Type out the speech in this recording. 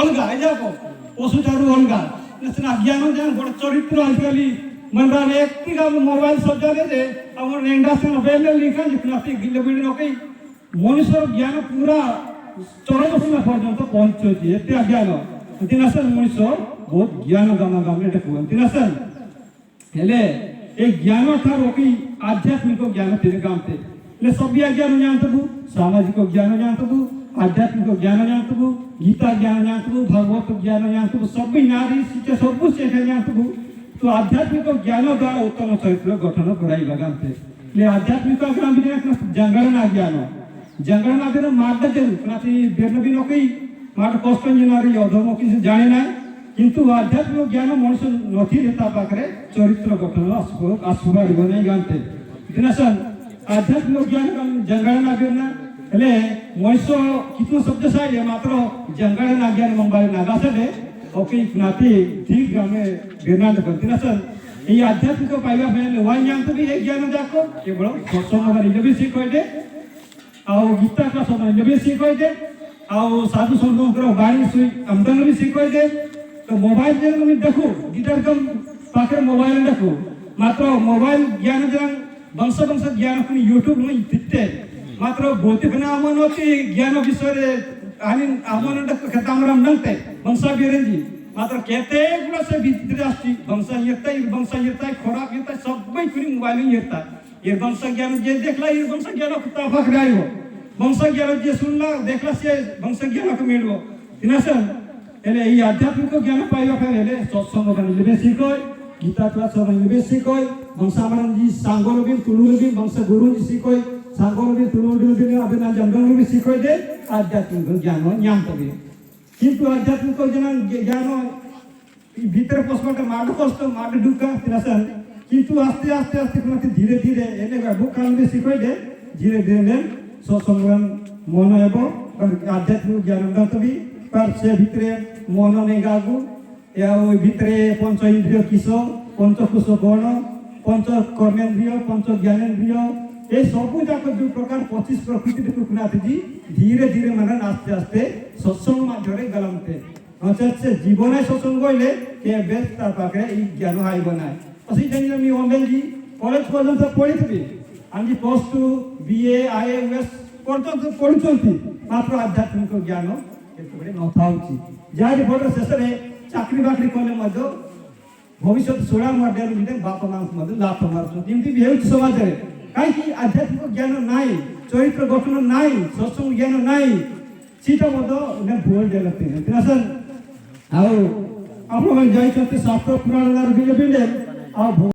अलगा ए जाको पशु ठारू अलगा ना ज्ञान जान बड़ चरित्र आजकल मनरा एक टिका मोबाइल सजाले जे हमर इंडस्ट्री बेले लिखा जितना गिले बिल नकई मनुष्य ज्ञान पूरा चरम सीमा पर्यंत पहुंचुची एते ज्ञान दिनासन मनुष्य बहुत ज्ञान गामा गाम एटा कहन दिनासन हेले ए ज्ञान ठारू की आध्यात्मिक ज्ञान तिने गामते ले सभ्य ज्ञान जानतबु सामाजिक ज्ञान जानतबु आध्यात्मिक ज्ञान जानतबु गीता ज्ञान जानतबु भागवत ज्ञान जानतबु सब नारी शिक्षा सब शिक्षा जानतबु तो आध्यात्मिक ज्ञान द्वारा उत्तम चरित्र गठन कराइबा गामते ले आध्यात्मिक ज्ञान बिना जंगलना ज्ञान जंगलना बिना मार्ग जरूर कनाती बेरन बिन कई मार्ग कष्ट नारी अधर्म किसी जाने ना किंतु आध्यात्मिक ज्ञान मनुष्य नथी ता पाखरे चरित्र गठन आसुबाड़ी बनै गामते दिनासन आध्यात्मिक ज्ञान जंगलना बिना हेले मनुष्य कितना शब्दशाली मात्र जंगलना ज्ञान मंगल नागासले ओके नाती ठीक गामे बेरना दिनासन এই আধ্যাত্মিক পাইবা ফেলে ওয়াই জানতে বি এই জ্ঞান যাকো কেবল সৎসঙ্গ নিজে বেশি কইদে আও গীতা ক্লাস নিজে বেশি কইদে আও সাধু সন্তଙ୍କର বাণী সুই আমদান বেশি কইদে তো মোবাইল যে আমি দেখো গীতার কম পাখে মোবাইল দেখো মাত্র মোবাইল জ্ঞান জান বংশ বংশ জ্ঞান কোনি ইউটিউব নি দিতে মাত্র ভৌতিক না আমনতি জ্ঞান বিষয়ে আনি আমনটা কথা আমরা নলতে বংশা বিরেঞ্জি मात्र कहते गुला से भीतर आस्ती वंश येता खोराक येता सबै कुनी मोबाइल येता ये वंश ज्ञान जे देखला ये वंश ज्ञान कुत्ता फकराई हो वंश ज्ञान जे सुनला देखला से वंश ज्ञान को मिलबो दिनासन एले ई आध्यात्मिक ज्ञान पाइबा फेले सत्संग बन लेबे सिकोय गीता क्लास बन लेबे सिकोय वंश आमरन जी सांगोल बिन तुलुल बिन वंश गुरु जी सिकोय सांगोल बिन तुलुल बिन अबेना जंगल भी सिकोय दे आध्यात्मिक ज्ञान ज्ञान तबे किंतु आध्यात्मिक ज्ञान भीतर पसमाटे माड कष्ट माड दुख दिनासन किंतु आस्ते आस्ते आस्ते कोनाते धीरे धीरे एने बुक कालबे शिखय दे धीरे धीरे सत्संगन मन एबो आध्यात्मिक ज्ञान दातबी पर से भितरे मन ने गागु या ओई भितरे पंच इंद्रिय किस पंचकोश गण पंच कर्मेंद्रिय पंच ज्ञानेंद्रिय এই সবু যাক দু প্রকার 25 প্রকৃতি টুকনাতে জি ধীরে ধীরে মানে আস্তে আস্তে সৎসঙ্গ মাধ্যমে গলমতে অর্থাৎ জীবনে সৎসঙ্গ হইলে কে বেশ তার পাখে এই জ্ঞান হাইব না অসি জানি আমি অনলাইন জি কলেজ পর্যন্ত পড়িথিবি আমি +2 বিএ আইএমএস পর্যন্ত পড়ুছন্তি মাত্র আধ্যাত্মিক জ্ঞান এতবড়ে নথাউছি যাই ফলে শেষে চাকরি বাকরি কলে মধ্যে ভবিষ্যৎ সোড়া মডেল মিলে বাপ মাংস মধ্যে লাভ মারছো এমতি হেউছি সমাজে কাইকি আধ্যাত্মিক জ্ঞান নাই চরিত্র গঠন নাই সৎসঙ্গ জ্ঞান নাই সেটা মতো না ভুল দেলতে দিনাसन ଆଉ ଆପଣ ଯାଇଛନ୍ତି ଶାସ୍ତ୍ର ପୁରାଣ ବିଲେ ବିଲେ ଆଉ